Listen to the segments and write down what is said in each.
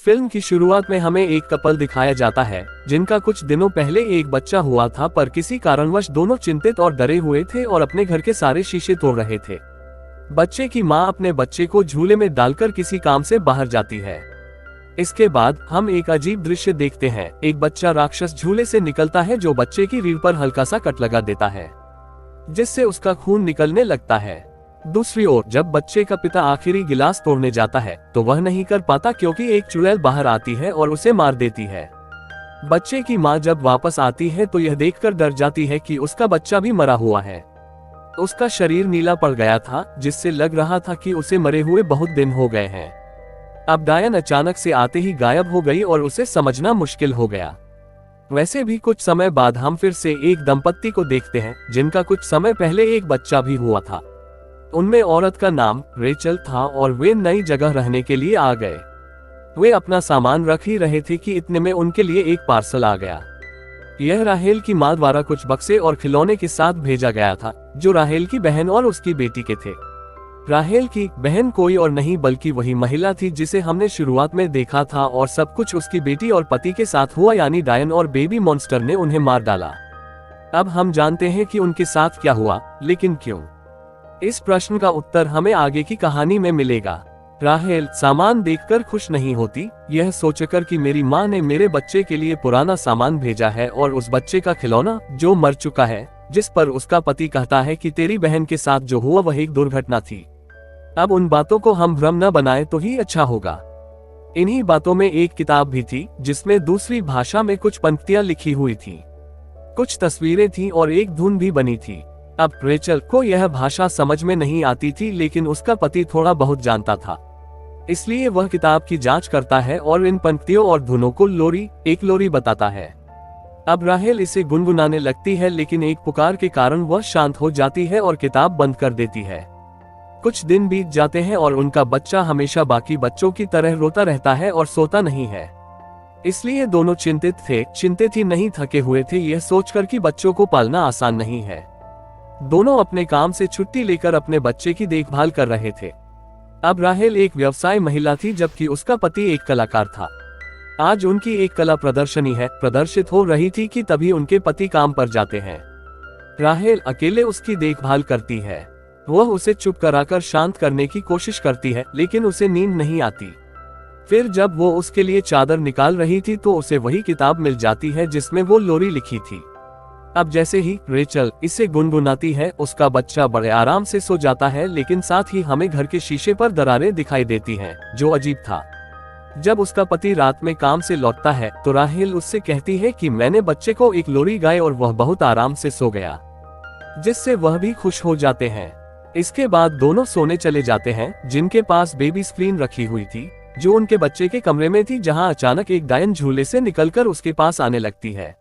Film की शुरुआत में हमें एक कपल दिखाया जाता है जिनका कुछ दिनों पहले एक बच्चा हुआ था, पर किसी कारणवश दोनों चिंतित और डरे हुए थे और अपने घर के सारे शीशे तोड़ रहे थे। बच्चे की माँ अपने बच्चे को झूले में डालकर किसी काम से बाहर जाती है। इसके बाद हम एक अजीब दृश्य देखते हैं। एक बच्चा राक्षस झूले से निकलता है जो बच्चे की रीढ़ पर हल्का सा कट लगा देता है, जिससे उसका खून निकलने लगता है। दूसरी ओर जब बच्चे का पिता आखिरी गिलास तोड़ने जाता है तो वह नहीं कर पाता क्योंकि एक चुड़ैल बाहर आती है और उसे मार देती है। बच्चे की माँ जब वापस आती है तो यह देखकर डर जाती है कि उसका बच्चा भी मरा हुआ है। उसका शरीर नीला पड़ गया था, जिससे लग रहा था कि उसे मरे हुए बहुत दिन हो गए हैं। अब डायन अचानक से आते ही गायब हो गई और उसे समझना मुश्किल हो गया। वैसे भी कुछ समय बाद हम फिर से एक दंपत्ति को देखते हैं जिनका कुछ समय पहले एक बच्चा भी हुआ था। उनमें औरत का नाम रेचल था और वे नई जगह रहने के लिए आ गए। वे अपना सामान रख ही रहे थे कि इतने में उनके लिए एक पार्सल आ गया। यह राहेल की मां द्वारा कुछ बक्से और खिलौने के साथ भेजा गया था जो राहेल की बहन और उसकी बेटी के थे। राहेल की बहन कोई और नहीं बल्कि वही महिला थी जिसे हमने शुरुआत में देखा था, और सब कुछ उसकी बेटी और पति के साथ हुआ, यानी डायन और बेबी मॉन्स्टर ने उन्हें मार डाला। अब हम जानते हैं कि उनके साथ क्या हुआ, लेकिन क्यों? इस प्रश्न का उत्तर हमें आगे की कहानी में मिलेगा। राहेल सामान देखकर खुश नहीं होती, यह सोचकर कि मेरी माँ ने मेरे बच्चे के लिए पुराना सामान भेजा है और उस बच्चे का खिलौना जो मर चुका है, जिस पर उसका पति कहता है कि तेरी बहन के साथ जो हुआ वह एक दुर्घटना थी। अब उन बातों को हम भ्रम न बनाए तो ही अच्छा होगा। इन्हीं बातों में एक किताब भी थी जिसमें दूसरी भाषा में कुछ पंक्तियां लिखी हुई थी, कुछ तस्वीरें थी और एक धुन भी बनी थी। अब रेचल को यह भाषा समझ में नहीं आती थी, लेकिन उसका पति थोड़ा बहुत जानता था, इसलिए वह किताब की जांच करता है और इन पंक्तियों और धुनों को एक लोरी बताता है। अब राहेल इसे गुनगुनाने लगती है, लेकिन एक पुकार के कारण वह शांत हो जाती है और किताब बंद कर देती है। कुछ दिन बीत जाते हैं और उनका बच्चा हमेशा बाकी बच्चों की तरह रोता रहता है और सोता नहीं है, इसलिए दोनों चिंतित ही नहीं थके हुए थे, यह सोचकर कि बच्चों को पालना आसान नहीं है। दोनों अपने काम से छुट्टी लेकर अपने बच्चे की देखभाल कर रहे थे। अब राहेल एक व्यवसाय महिला थी जबकि उसका पति एक कलाकार था। आज उनकी एक कला प्रदर्शनी प्रदर्शित हो रही थी कि तभी उनके पति काम पर जाते हैं। राहेल अकेले उसकी देखभाल करती है। वह उसे चुप कराकर शांत करने की कोशिश करती है, लेकिन उसे नींद नहीं आती। फिर जब वो उसके लिए चादर निकाल रही थी तो उसे वही किताब मिल जाती है जिसमें वो लोरी लिखी थी। अब जैसे ही रेचल इसे गुनगुनाती है, उसका बच्चा बड़े आराम से सो जाता है, लेकिन साथ ही हमें घर के शीशे पर दरारें दिखाई देती हैं, जो अजीब था। जब उसका पति रात में काम से लौटता है तो राहेल उससे कहती है कि मैंने बच्चे को एक लोरी गाई और वह बहुत आराम से सो गया, जिससे वह भी खुश हो जाते हैं। इसके बाद दोनों सोने चले जाते हैं, जिनके पास बेबी स्क्रीन रखी हुई थी जो उनके बच्चे के कमरे में थी, जहां अचानक एक डायन झूले से निकलकर उसके पास आने लगती है।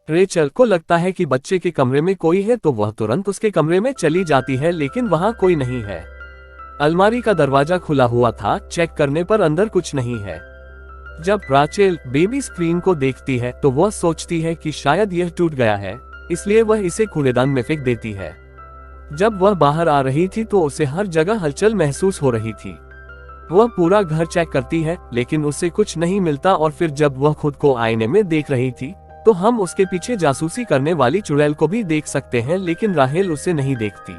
रेचल को लगता है कि बच्चे के कमरे में कोई है तो वह तुरंत उसके कमरे में चली जाती है, लेकिन वहां कोई नहीं है। अलमारी का दरवाजा खुला हुआ था, चेक करने पर अंदर कुछ नहीं है। जब रेचल बेबी स्क्रीन को देखती है तो वह सोचती है कि शायद यह टूट गया है, इसलिए वह इसे कूड़ेदान में फेंक देती है। जब वह बाहर आ रही थी तो उसे हर जगह हलचल महसूस हो रही थी। वह पूरा घर चेक करती है, लेकिन उसे कुछ नहीं मिलता, और फिर जब वह खुद को आईने में देख रही थी तो हम उसके पीछे जासूसी करने वाली चुड़ैल को भी देख सकते हैं, लेकिन राहेल उसे नहीं देखती।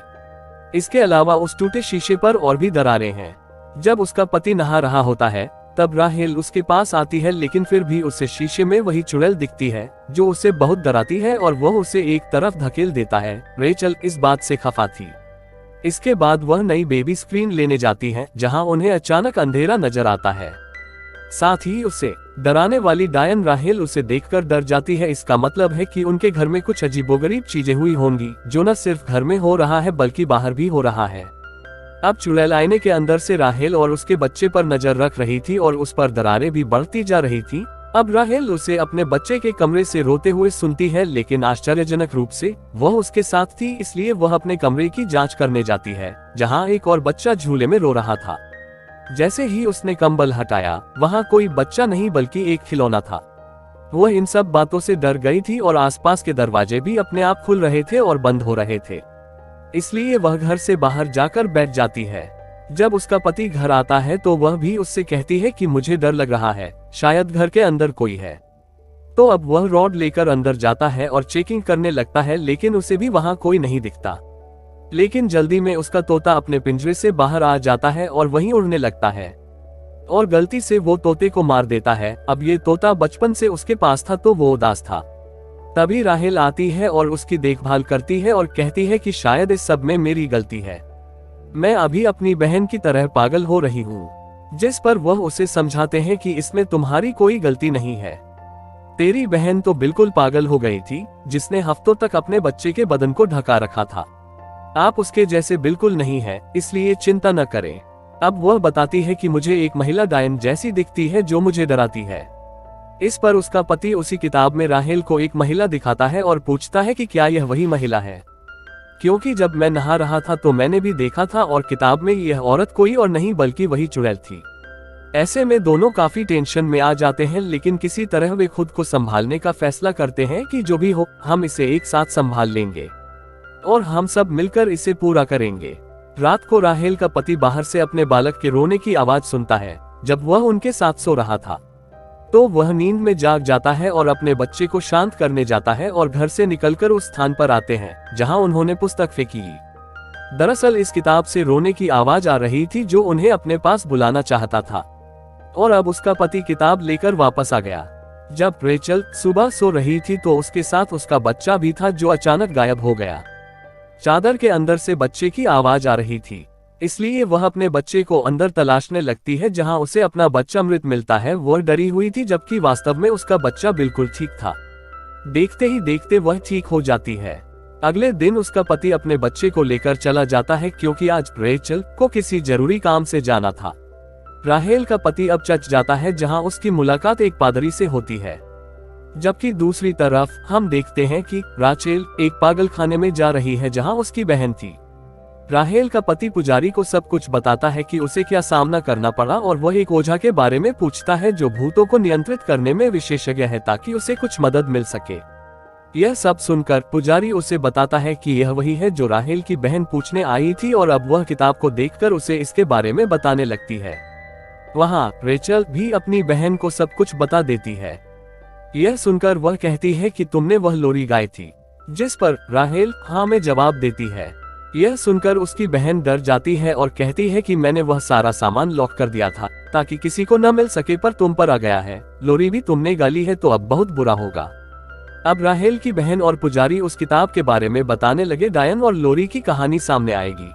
इसके अलावा उस टूटे शीशे पर और भी दरारें हैं। जब उसका पति नहा रहा होता है तब राहेल उसके पास आती है, लेकिन फिर भी उसे शीशे में वही चुड़ैल दिखती है जो उसे बहुत डराती है और वह उसे एक तरफ धकेल देता है। रेचल इस बात से खफा थी। इसके बाद वह नई बेबी स्क्रीन लेने जाती है, जहां उन्हें अचानक अंधेरा नजर आता है। साथ ही उसे डराने वाली डायन राहेल उसे देखकर डर जाती है। इसका मतलब है कि उनके घर में कुछ अजीबोगरीब चीजें हुई होंगी, जो न सिर्फ घर में हो रहा है बल्कि बाहर भी हो रहा है। अब चुड़ैल आईने के अंदर से राहेल और उसके बच्चे पर नजर रख रही थी और उस पर दरारें भी बढ़ती जा रही थी। अब राहेल उसे अपने बच्चे के कमरे से रोते हुए सुनती है, लेकिन आश्चर्यजनक रूप से वह उसके साथ थी, इसलिए वह अपने कमरे की जांच करने जाती है, जहां एक और बच्चा झूले में रो रहा था। जैसे ही उसने कंबल हटाया, वहां कोई बच्चा नहीं बल्कि एक खिलौना था। वह इन सब बातों से डर गई थी और आसपास के दरवाजे भी अपने आप खुल रहे थे और बंद हो रहे थे, इसलिए वह घर से बाहर जाकर बैठ जाती है। जब उसका पति घर आता है तो वह भी उससे कहती है कि मुझे डर लग रहा है, शायद घर के अंदर कोई है। तो अब वह रॉड लेकर अंदर जाता है और चेकिंग करने लगता है, लेकिन उसे भी वहां कोई नहीं दिखता। लेकिन जल्दी में उसका तोता अपने पिंजरे से बाहर आ जाता है और वहीं उड़ने लगता है और गलती से वो तोते को मार देता है। अब ये तोता बचपन से उसके पास था तो वो उदास था। तभी राहेल आती है और उसकी देखभाल करती है और कहती है कि शायद इस सब में मेरी गलती है, मैं अभी अपनी बहन की तरह पागल हो रही हूँ। जिस पर वह उसे समझाते हैं कि इसमें तुम्हारी कोई गलती नहीं है, तेरी बहन तो बिल्कुल पागल हो गई थी, जिसने हफ्तों तक अपने बच्चे के बदन को ढका रखा था। आप उसके जैसे बिल्कुल नहीं है, इसलिए चिंता न करें। अब वह बताती है कि मुझे एक महिला डायन जैसी दिखती है जो मुझे डराती है। इस पर उसका पति उसी किताब में राहेल को एक महिला दिखाता है और पूछता है कि क्या यह वही महिला है, क्योंकि जब मैं नहा रहा था तो मैंने भी देखा था और किताब में यह औरत कोई और नहीं बल्कि वही चुड़ैल थी। ऐसे में दोनों काफी टेंशन में आ जाते हैं, लेकिन किसी तरह वे खुद को संभालने का फैसला करते हैं कि जो भी हो हम इसे एक साथ संभाल लेंगे और हम सब मिलकर इसे पूरा करेंगे। रात को राहेल का पति बाहर से अपने बालक के रोने की आवाज सुनता है। जब वह उनके साथ सो रहा था तो वह नींद में जाग जाता है और अपने बच्चे को शांत करने जाता है और घर से निकलकर उस स्थान पर आते हैं जहां उन्होंने पुस्तक फेंकी। दरअसल इस किताब से रोने की आवाज आ रही थी जो उन्हें अपने पास बुलाना चाहता था और अब उसका पति किताब लेकर वापस आ गया। जब रेचल सुबह सो रही थी तो उसके साथ उसका बच्चा भी था जो अचानक गायब हो गया। चादर के अंदर से बच्चे की आवाज आ रही थी, इसलिए वह अपने बच्चे को अंदर तलाशने लगती है जहां उसे अपना बच्चा मृत मिलता है। वह डरी हुई थी जबकि वास्तव में उसका बच्चा बिल्कुल ठीक था। देखते ही देखते वह ठीक हो जाती है। अगले दिन उसका पति अपने बच्चे को लेकर चला जाता है क्योंकि आज रेचल को किसी जरूरी काम से जाना था। राहेल का पति अब चर्च जाता है जहां उसकी मुलाकात एक पादरी से होती है, जबकि दूसरी तरफ हम देखते हैं कि राचेल एक पागल खाने में जा रही है जहां उसकी बहन थी। राहेल का पति पुजारी को सब कुछ बताता है कि उसे क्या सामना करना पड़ा और वह एक ओझा के बारे में पूछता है जो भूतों को नियंत्रित करने में विशेषज्ञ है ताकि उसे कुछ मदद मिल सके। यह सब सुनकर पुजारी उसे बताता है कि यह वही है जो राहेल की बहन पूछने आई थी और अब वह किताब को देखकर उसे इसके बारे में बताने लगती है। वहाँ रेचल भी अपनी बहन को सब कुछ बता देती है। यह सुनकर वह कहती है कि तुमने वह लोरी गाई थी, जिस पर राहेल हाँ में जवाब देती है। यह सुनकर उसकी बहन डर जाती है और कहती है कि मैंने वह सारा सामान लॉक कर दिया था ताकि किसी को न मिल सके, पर तुम पर आ गया है। लोरी भी तुमने गाली है तो अब बहुत बुरा होगा। अब राहेल की बहन और पुजारी उस किताब के बारे में बताने लगे। डायन और लोरी की कहानी सामने आएगी।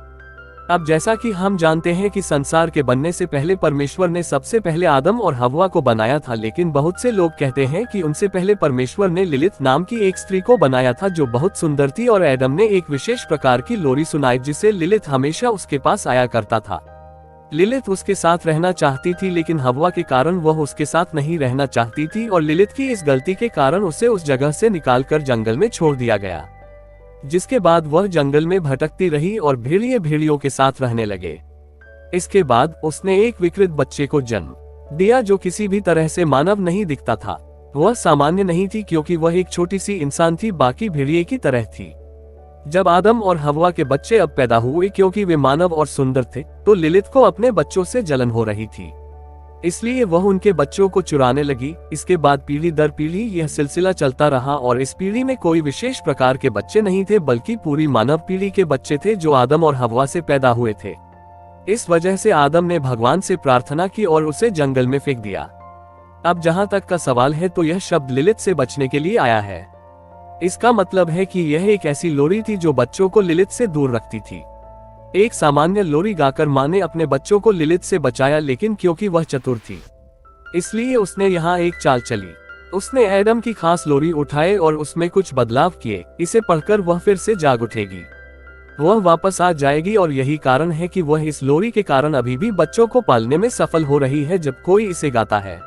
अब जैसा कि हम जानते हैं कि संसार के बनने से पहले परमेश्वर ने सबसे पहले आदम और हव्वा को बनाया था, लेकिन बहुत से लोग कहते हैं कि उनसे पहले परमेश्वर ने लिलित नाम की एक स्त्री को बनाया था जो बहुत सुंदर थी और एडम ने एक विशेष प्रकार की लोरी सुनाई जिसे लिलित हमेशा उसके पास आया करता था। लिलित उसके साथ रहना चाहती थी, लेकिन हव्वा के कारण वह उसके साथ नहीं रहना चाहती थी और लिलित की इस गलती के कारण उसे उस जगह से निकालकर जंगल में छोड़ दिया गया, जिसके बाद वह जंगल में भटकती रही और भेड़ियों के साथ रहने लगे। इसके बाद उसने एक विकृत बच्चे को जन्म दिया जो किसी भी तरह से मानव नहीं दिखता था। वह सामान्य नहीं थी क्योंकि वह एक छोटी सी इंसान थी, बाकी भेड़िए की तरह थी। जब आदम और हव्वा के बच्चे अब पैदा हुए, क्योंकि वे मानव और सुंदर थे, तो लिलित को अपने बच्चों से जलन हो रही थी, इसलिए वह उनके बच्चों को चुराने लगी। इसके बाद पीढ़ी दर पीढ़ी यह सिलसिला चलता रहा और इस पीढ़ी में कोई विशेष प्रकार के बच्चे नहीं थे, बल्कि पूरी मानव पीढ़ी के बच्चे थे जो आदम और हव्वा से पैदा हुए थे। इस वजह से आदम ने भगवान से प्रार्थना की और उसे जंगल में फेंक दिया। अब जहां तक का सवाल है तो यह शब्द लिलित से बचने के लिए आया है। इसका मतलब है कि यह एक ऐसी लोरी थी जो बच्चों को लिलित से दूर रखती थी। एक सामान्य लोरी गाकर माँ ने अपने बच्चों को लिलित से बचाया, लेकिन क्योंकि वह चतुर थी इसलिए उसने यहाँ एक चाल चली। उसने एडम की खास लोरी उठाए और उसमें कुछ बदलाव किए। इसे पढ़कर वह फिर से जाग उठेगी, वह वापस आ जाएगी और यही कारण है कि वह इस लोरी के कारण अभी भी बच्चों को पालने में सफल हो रही है जब कोई इसे गाता है।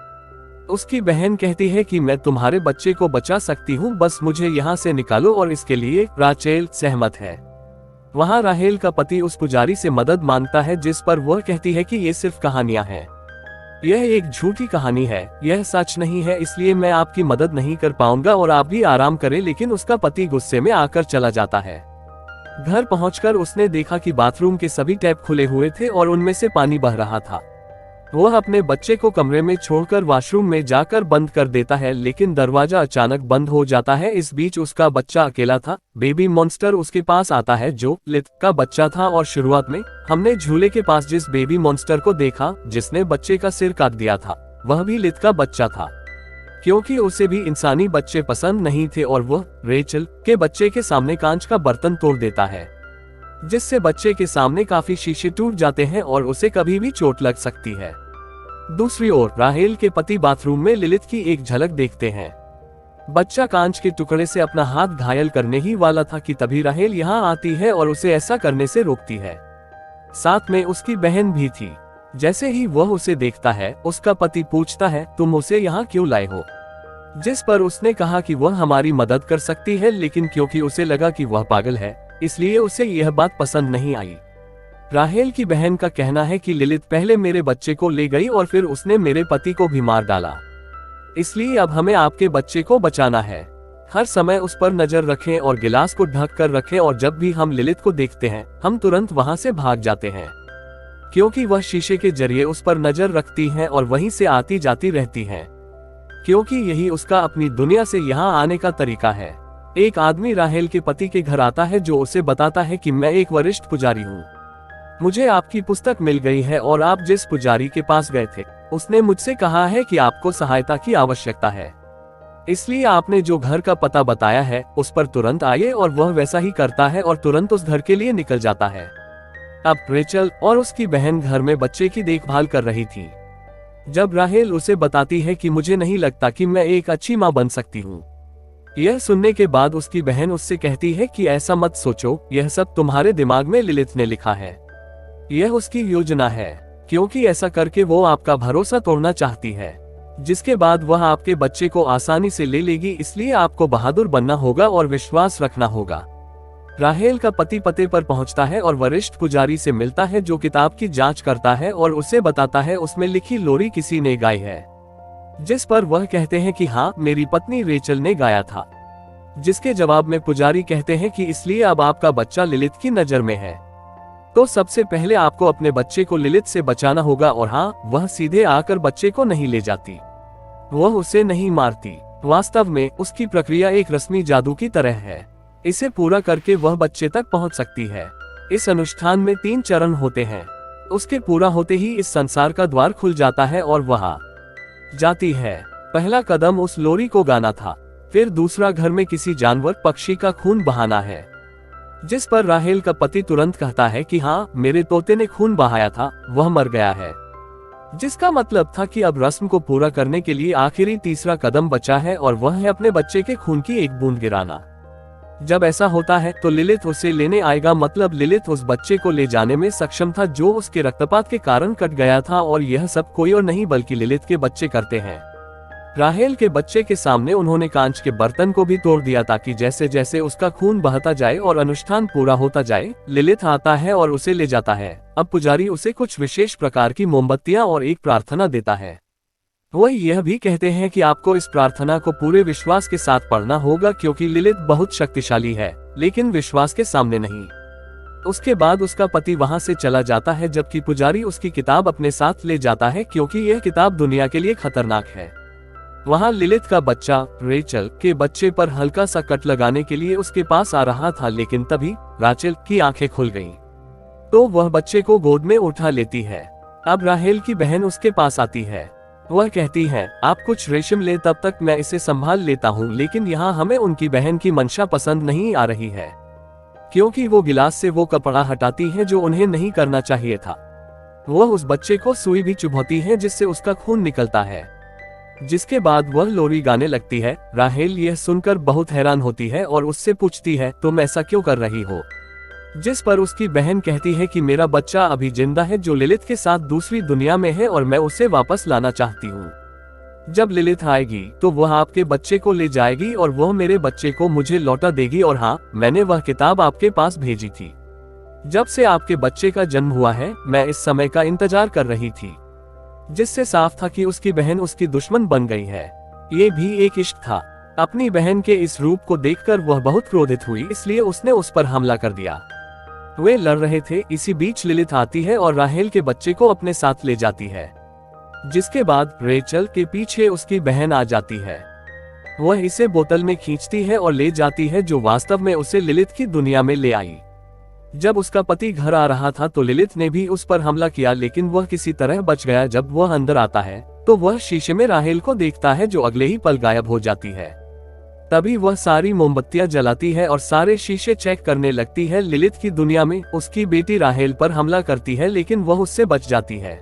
उसकी बहन कहती है कि मैं तुम्हारे बच्चे को बचा सकती हूँ, बस मुझे यहाँ से निकालो, और इसके लिए राचेल सहमत है। वहाँ राहेल का पति उस पुजारी से मदद मांगता है, जिस पर वह कहती है कि ये सिर्फ कहानियां हैं, यह एक झूठी कहानी है, यह सच नहीं है, इसलिए मैं आपकी मदद नहीं कर पाऊंगा और आप भी आराम करें। लेकिन उसका पति गुस्से में आकर चला जाता है। घर पहुंचकर उसने देखा कि बाथरूम के सभी टैप खुले हुए थे और उनमें से पानी बह रहा था। वह अपने बच्चे को कमरे में छोड़कर वॉशरूम में जाकर बंद कर देता है, लेकिन दरवाजा अचानक बंद हो जाता है। इस बीच उसका बच्चा अकेला था। बेबी मॉन्स्टर उसके पास आता है जो लिथ का बच्चा था, और शुरुआत में हमने झूले के पास जिस बेबी मॉन्स्टर को देखा जिसने बच्चे का सिर काट दिया था, वह भी लिथ का बच्चा था। क्योंकि उसे भी इंसानी बच्चे पसंद नहीं थे और वह रेचल के बच्चे के सामने कांच का बर्तन तोड़ देता है, जिससे बच्चे के सामने काफी शीशे टूट जाते हैं और उसे कभी भी चोट लग सकती है। दूसरी ओर राहेल के पति बाथरूम में लिलिथ की एक झलक देखते हैं। बच्चा कांच के टुकड़े से अपना हाथ घायल करने ही वाला था कि तभी राहेल यहाँ आती है और उसे ऐसा करने से रोकती है। साथ में उसकी बहन भी थी। जैसे ही वह उसे देखता है, उसका पति पूछता है, तुम उसे यहाँ क्यों लाए हो? जिस पर उसने कहा कि वह हमारी मदद कर सकती है, लेकिन क्योंकि उसे लगा कि वह पागल है, इसलिए उसे यह बात पसंद नहीं आई। राहेल की बहन का कहना है कि लिलिथ पहले मेरे बच्चे को ले गई और फिर उसने मेरे पति को भी मार डाला, इसलिए अब हमें आपके बच्चे को बचाना है। हर समय उस पर नजर रखें और गिलास को ढक कर रखें, और जब भी हम लिलिथ को देखते हैं हम तुरंत वहां से भाग जाते हैं, क्योंकि वह शीशे के जरिए उस पर नजर रखती है और वहीं से आती जाती रहती है, क्योंकि यही उसका अपनी दुनिया से यहाँ आने का तरीका है। एक आदमी राहेल के पति के घर आता है जो उसे बताता है कि मैं एक वरिष्ठ पुजारी हूँ, मुझे आपकी पुस्तक मिल गई है और आप जिस पुजारी के पास गए थे उसने मुझसे कहा है कि आपको सहायता की आवश्यकता है, इसलिए आपने जो घर का पता बताया है उस पर तुरंत आइए। और वह वैसा ही करता है और तुरंत उस घर के लिए निकल जाता है। अब रेचल और उसकी बहन घर में बच्चे की देखभाल कर रही थी। जब राहेल उसे बताती है कि मुझे नहीं लगता कि मैं एक अच्छी माँ बन सकती हूँ, यह सुनने के बाद उसकी बहन उससे कहती है कि ऐसा मत सोचो, यह सब तुम्हारे दिमाग में लिलिथ ने लिखा है, यह उसकी योजना है, क्योंकि ऐसा करके वो आपका भरोसा तोड़ना चाहती है, जिसके बाद वह आपके बच्चे को आसानी से ले लेगी। इसलिए आपको बहादुर बनना होगा और विश्वास रखना होगा। राहेल का पति पते पर पहुंचता है और वरिष्ठ पुजारी से मिलता है जो किताब की जांच करता है और उसे बताता है उसमें लिखी लोरी किसी ने गाई है, जिस पर वह कहते हैं कि हाँ, मेरी पत्नी रेचल ने गाया था। जिसके जवाब में पुजारी कहते हैं कि इसलिए अब आपका बच्चा लिलिथ की नजर में है, तो सबसे पहले आपको अपने बच्चे को लिलिथ से बचाना होगा। और हाँ, वह सीधे आकर बच्चे को नहीं ले जाती, वह उसे नहीं मारती। वास्तव में उसकी प्रक्रिया एक रस्मी जादू की तरह है, इसे पूरा करके वह बच्चे तक पहुंच सकती है। इस अनुष्ठान में 3 चरण होते हैं। उसके पूरा होते ही इस संसार का द्वार खुल जाता है और वह जाती है। पहला कदम उस लोरी को गाना था, फिर दूसरा घर में किसी जानवर पक्षी का खून बहाना है, जिस पर राहेल का पति तुरंत कहता है कि हाँ, मेरे तोते ने खून बहाया था, वह मर गया है, जिसका मतलब था कि अब रस्म को पूरा करने के लिए आखिरी तीसरा कदम बचा है और वह है अपने बच्चे के खून की एक बूंद गिराना। जब ऐसा होता है तो लिलिथ उसे लेने आएगा, मतलब लिलिथ उस बच्चे को ले जाने में सक्षम था जो उसके रक्तपात के कारण कट गया था, और यह सब कोई और नहीं बल्कि लिलिथ के बच्चे करते हैं। राहेल के बच्चे के सामने उन्होंने कांच के बर्तन को भी तोड़ दिया ताकि जैसे जैसे उसका खून बहता जाए और अनुष्ठान पूरा होता जाए, लिलिथ आता है और उसे ले जाता है। अब पुजारी उसे कुछ विशेष प्रकार की मोमबत्तियां और एक प्रार्थना देता है। वह यह भी कहते हैं कि आपको इस प्रार्थना को पूरे विश्वास के साथ पढ़ना होगा, क्योंकि लिलिथ बहुत शक्तिशाली है, लेकिन विश्वास के सामने नहीं। उसके बाद उसका पति वहां से चला जाता है, जबकि पुजारी उसकी किताब अपने साथ ले जाता है, क्योंकि यह किताब दुनिया के लिए खतरनाक है। वहां लिलिथ का बच्चा रेचल के बच्चे पर हल्का सा कट लगाने के लिए उसके पास आ रहा था, लेकिन तभी राचेल की आंखें खुल गईं, तो वह बच्चे को गोद में उठा लेती है। अब राहेल की बहन उसके पास आती है। वह कहती है, आप कुछ रेशम ले, तब तक मैं इसे संभाल लेता हूँ। लेकिन यहाँ हमें उनकी बहन की मंशा पसंद नहीं आ रही है, क्योंकि वो गिलास से वो कपड़ा हटाती है जो उन्हें नहीं करना चाहिए था। वह उस बच्चे को सुई भी चुभौती है जिससे उसका खून निकलता है, जिसके बाद वह लोरी गाने लगती है। राहेल यह सुनकर बहुत हैरान होती है और उससे पूछती है, तुम ऐसा क्यों कर रही हो? जिस पर उसकी बहन कहती है कि मेरा बच्चा अभी जिंदा है जो लिलिथ के साथ दूसरी दुनिया में है और मैं उसे वापस लाना चाहती हूँ। जब लिलिथ आएगी तो वह आपके बच्चे को ले जाएगी और वह मेरे बच्चे को मुझे लौटा देगी। और हाँ, मैंने वह किताब आपके पास भेजी थी। जब से आपके बच्चे का जन्म हुआ है मैं इस समय का इंतजार कर रही थी, जिससे साफ था कि उसकी बहन उसकी दुश्मन बन गई है। ये भी एक इश्क था। अपनी बहन के इस रूप को देखकर वह बहुत क्रोधित हुई, इसलिए उसने उस पर हमला कर दिया। वे लड़ रहे थे, इसी बीच लिलित आती है और राहेल के बच्चे को अपने साथ ले जाती है, जिसके बाद रेचल के पीछे उसकी बहन आ जाती है। वह इसे बोतल में खींचती है और ले जाती है, जो वास्तव में उसे लिलित की दुनिया में ले आई। जब उसका पति घर आ रहा था तो लिलित ने भी उस पर हमला किया, लेकिन वह किसी तरह बच गया। जब वह अंदर आता है तो वह शीशे में राहेल को देखता है, जो अगले ही पल गायब हो जाती है। तभी वह सारी मोमबत्तियां जलाती है और सारे शीशे चेक करने लगती है। लिलित की दुनिया में उसकी बेटी राहेल पर हमला करती है, लेकिन वह उससे बच जाती है।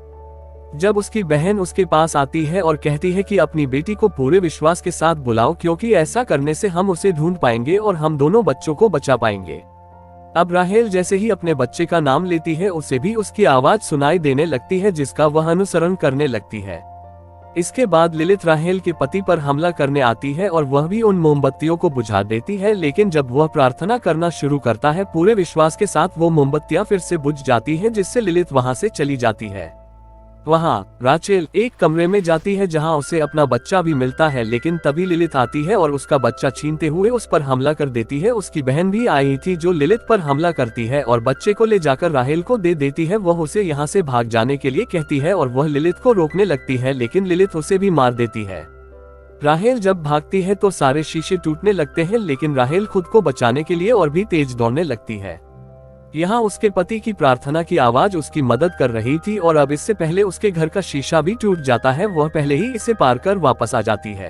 जब उसकी बहन उसके पास आती है और कहती है कि अपनी बेटी को पूरे विश्वास के साथ बुलाओ, क्योंकि ऐसा करने से हम उसे ढूंढ पाएंगे और हम दोनों बच्चों को बचा पाएंगे। अब राहेल जैसे ही अपने बच्चे का नाम लेती है, उसे भी उसकी आवाज सुनाई देने लगती है, जिसका वह अनुसरण करने लगती है। इसके बाद लिलित राहेल के पति पर हमला करने आती है और वह भी उन मोमबत्तियों को बुझा देती है, लेकिन जब वह प्रार्थना करना शुरू करता है पूरे विश्वास के साथ, वो मोमबत्तियां फिर से बुझ जाती हैं, जिससे लिलित वहां से चली जाती है। वहां राचेल एक कमरे में जाती है जहां उसे अपना बच्चा भी मिलता है, लेकिन तभी लिलित आती है और उसका बच्चा छीनते हुए उस पर हमला कर देती है। उसकी बहन भी आई थी, जो लिलित पर हमला करती है और बच्चे को ले जाकर राहेल को दे देती है। वह उसे यहां से भाग जाने के लिए कहती है और वह लिलित को रोकने लगती है, लेकिन लिलित उसे भी मार देती है। राहेल जब भागती है तो सारे शीशे टूटने लगते हैं, लेकिन राहेल खुद को बचाने के लिए और भी तेज दौड़ने लगती है। यहाँ उसके पति की प्रार्थना की आवाज उसकी मदद कर रही थी और अब इससे पहले उसके घर का शीशा भी टूट जाता है। वह पहले ही इसे पार कर वापस आ जाती है।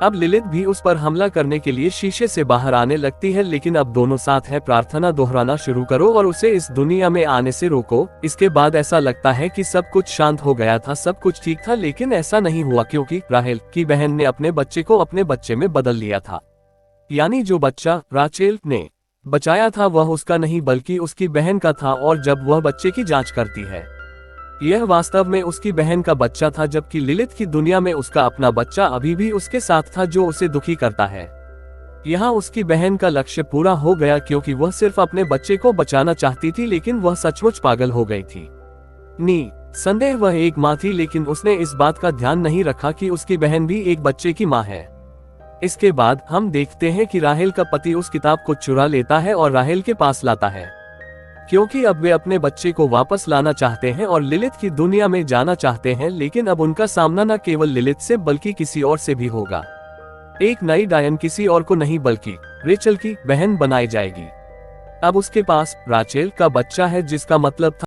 अब लिलित भी उस पर हमला करने के लिए शीशे से बाहर आने लगती है, लेकिन अब दोनों साथ है। प्रार्थना दोहराना शुरू करो और उसे इस दुनिया में आने से रोको। इसके बाद ऐसा लगता है कि सब कुछ शांत हो गया था, सब कुछ ठीक था, लेकिन ऐसा नहीं हुआ, क्योंकि राहेल की बहन ने अपने बच्चे को अपने बच्चे में बदल लिया था। यानी जो बच्चा राचेल ने बचाया था वह उसका नहीं बल्कि उसकी बहन का था। और जब वह बच्चे की जांच करती है, यह वास्तव में उसकी बहन का बच्चा था, जबकि लिलित की दुनिया में उसका अपना बच्चा अभी भी उसके साथ था, जो उसे दुखी करता है। यहाँ उसकी बहन का लक्ष्य पूरा हो गया, क्योंकि वह सिर्फ अपने बच्चे को बचाना चाहती थी, लेकिन वह सचमुच पागल हो गई थी। संदेह वह एक माँ थी, लेकिन उसने इस बात का ध्यान नहीं रखा कि उसकी बहन भी एक बच्चे की माँ है। इसके बाद हम देखते हैं कि राहेल का पति उस किताब को चुरा लेता है और राहेल के पास लाता है, क्योंकि अब वे अपने बच्चे को वापस लाना चाहते हैं और लिलित की दुनिया में जाना चाहते हैं। लेकिन अब उनका सामना न केवल लिलित से बल्कि किसी और से भी होगा। एक नई डायन किसी और को नहीं बल्कि रेचल की बहन बनाई जाएगी। अब उसके पास राचेल का बच्चा है, जिसका मतलब था